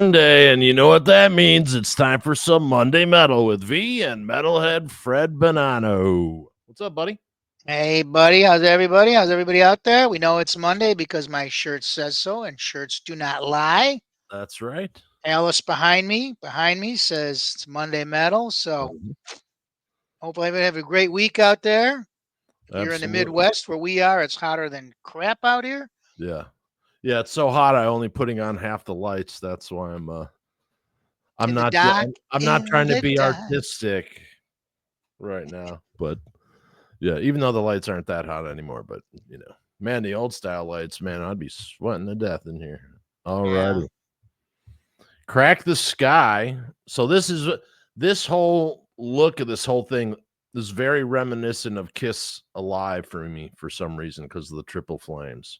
Monday, and you know what that means. It's time for some Monday Metal with V and Metalhead Fred Bonanno. What's up, buddy? Hey, buddy. How's everybody? How's everybody out there? We know it's Monday because my shirt says so, and shirts do not lie. That's right. Alice behind me says it's Monday Metal. So Mhm. hopefully everybody have a great week out there. If you're in the Absolutely. Midwest where we are, it's hotter than crap out here. Yeah. Yeah, it's so hot I only putting on half the lights. That's why I'm In the not dock, I'm not in trying to the be dock. artistic right now. But yeah, even though the lights aren't that hot anymore, but man, the old style lights, man, I'd be sweating to death in here. All Yeah. righty. Crack the Sky. So this whole look of this whole thing is very reminiscent of Kiss Alive for me for some reason because of the triple flames.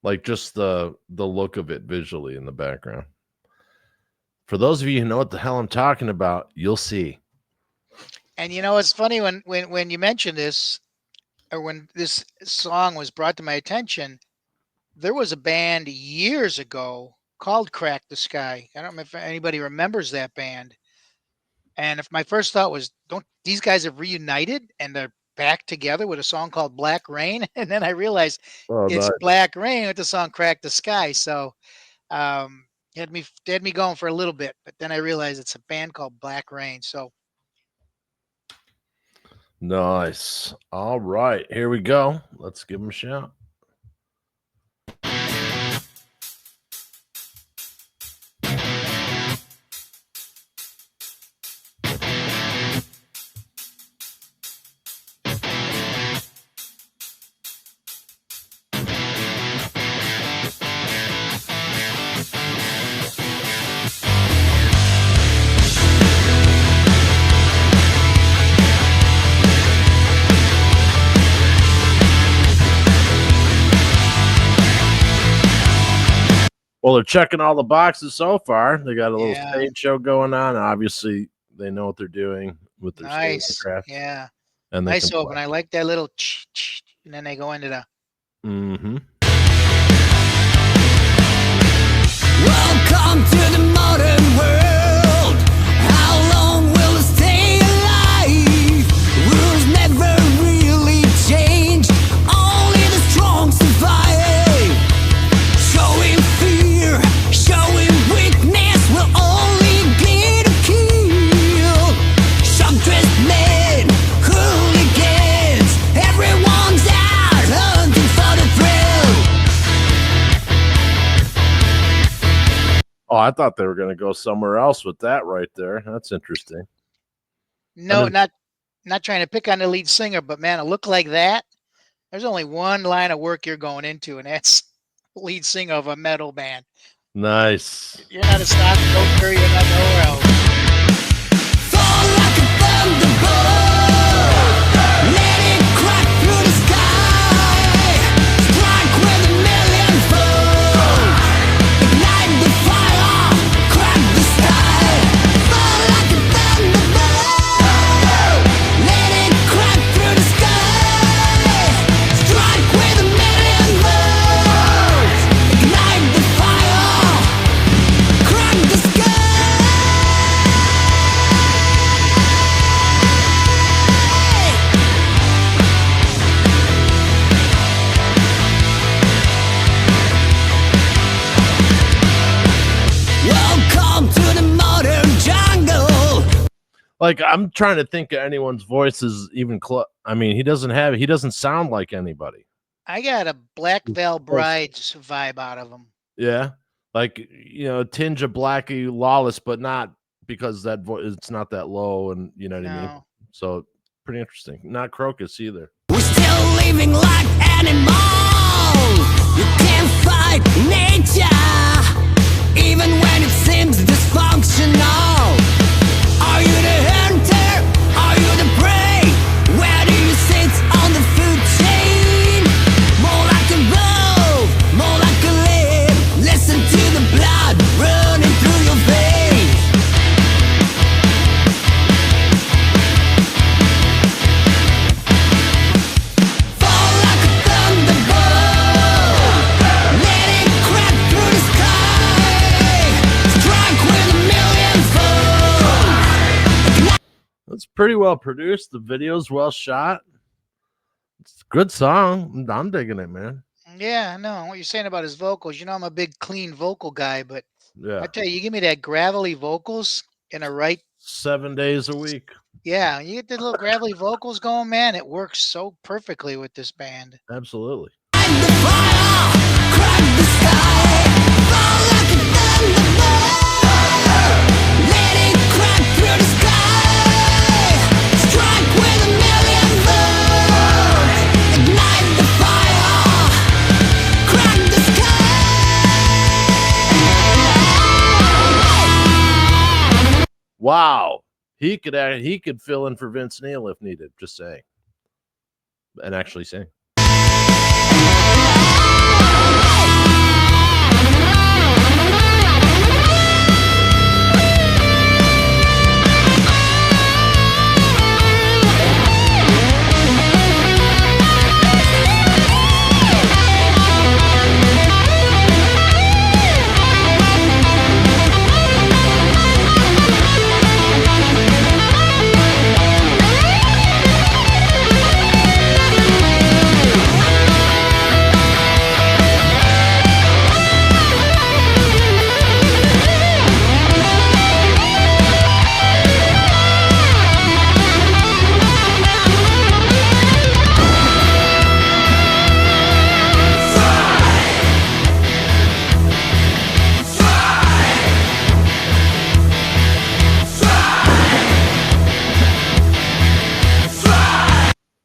Like just the look of it visually in the background. For those of you who know what the hell I'm talking about, you'll see. And it's funny when you mentioned this, or when this song was brought to my attention. There was a band years ago called Crack the Sky. I don't know if anybody remembers that band. And if my first thought was, don't these guys have reunited and they're back together with a song called Black Rain? And then I realized Oh, it's nice. Black Rain with the song Crack the Sky. So had me going for a little bit, but then I realized it's a band called Black Rain. So Nice. All right, here we go. Let's give them a shout. Well, they're checking all the boxes so far. They got a little yeah, stage show going on. Obviously, they know what they're doing with their nice. stagecraft, Yeah. and they can Nice play. open. I like that little and then they go into the Mm-hmm. Welcome to the modern world. How long will it stay alive? Rules never really change. Only the strong survive. Showing fear, showing weakness will only get a kill. Some-dressed men, hooligans, everyone's out hunting for the thrill. Oh, I thought they were going to go somewhere else with that right there. That's interesting. no, not trying to pick on the lead singer, but man, a look like that, there's only one line of work you're going into, and that's lead singer of a metal band. Nice. You're not a stock broker, you're not nowhere else. Fall like a thunderbolt. Let it crack through the sky. Strike with a million fold. Ignite the fire. Crack the sky. Fall like a thunderbolt. Let it crack through the sky. Strike with a million volts. Ignite the fire. Crack the sky. Welcome to the modern jungle. Like I'm trying to think of anyone's voice is even close. I mean, he doesn't sound like anybody. I got a Black Veil Brides vibe out of them. Yeah. Like, a tinge of Blackie Lawless, but not because that voice it's not that low, and you know what I mean? No. So pretty interesting. Not Crocus either. We're still living like animals. You can't fight nature, even when it seems dysfunctional. Are you the hunter? Are you the prey? Where do you sit on the food chain? More like a wolf, more like a lamb. Listen to the blood running through your veins. Fall like a thunderbolt. pretty well produced. The video's well shot. It's a good song. I'm digging it, man. Yeah, I know what you're saying about his vocals. You know, I'm a big clean vocal guy, but Yeah. I tell you, you give me that gravelly vocals in a right. 7 days a week. Yeah, you get the little gravelly vocals going, man. It works so perfectly with this band. Absolutely. The fire, crack the sky, fall like a thunderbolt. Let it crack through the sky, strike with a million volts. Ignite the fire, crack the sky. Wow. He could fill in for Vince Neil if needed. Just saying. And actually sing.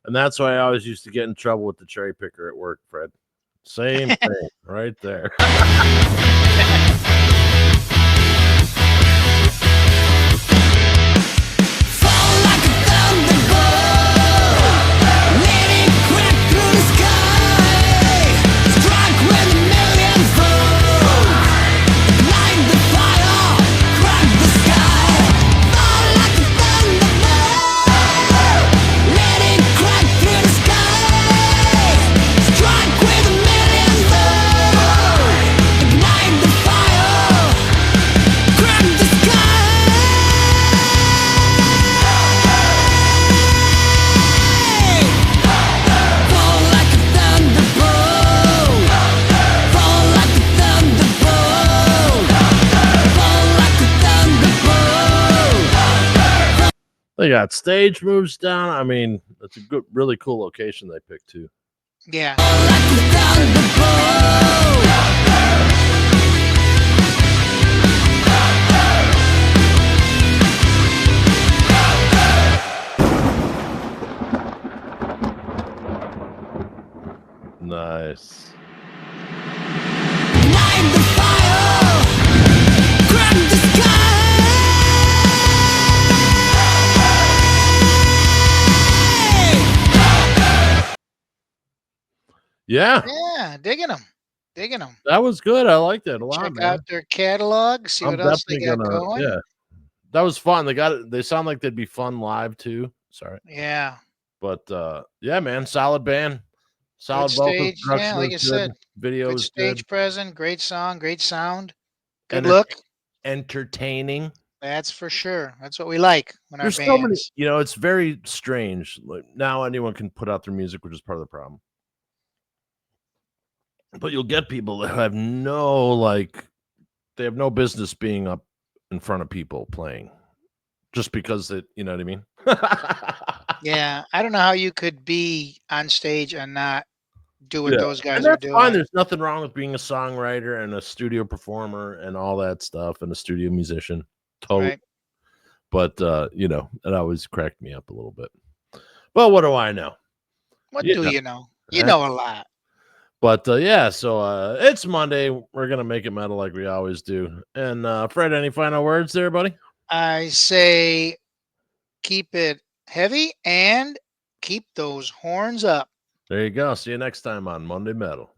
And that's why I always used to get in trouble with the cherry picker at work, Fred. Same thing right there. Fall like a thunderbolt. Let it crack through the sky, strike with a million volts. Ignite the fire, crack the sky. Fall like a thunderbolt. Let it crack through the sky, strike with a million volts. Ignite the fire, crack the sky. Fall like a thunderbolt. Fall like a thunderbolt. Fall like a thunderbolt. They got stage moves down. I mean, it's a good, really cool location they picked too. Yeah. Fall like a thunderbolt. Nice. Ignite the fire, crack the sky. Yeah, Yeah, digging them. Digging them. that was good. I liked it a lot, Check man. out their catalog, see I'm what else they definitely got gonna. going. Yeah, that was fun. They got it. They sound like they'd be fun live too. Sorry, Yeah. but yeah, man, solid band, solid Good vocals. stage. Yeah, Production like I is good. said, Video good is stage good. present, great song, great sound, good Enter- look. Entertaining. That's for sure. That's what we like when our There's so many. bands. You know, it's very strange. Like now, anyone can put out their music, which is part of the problem. But you'll get people that have no they have no business being up in front of people playing, just because you know what I mean. Yeah, I don't know how you could be on stage and not do what Yeah, those guys and are that's doing. fine. There's nothing wrong with being a songwriter and a studio performer and all that stuff, and a studio musician. Totally. Right. But you know, it always cracked me up a little bit. Well, what do I know? What Yeah. do you know? You Uh, know a lot. But yeah, so it's Monday. We're gonna make it metal like we always do. And Fred, any final words there, buddy? I say keep it heavy and keep those horns up. There you go. See you next time on Monday Metal.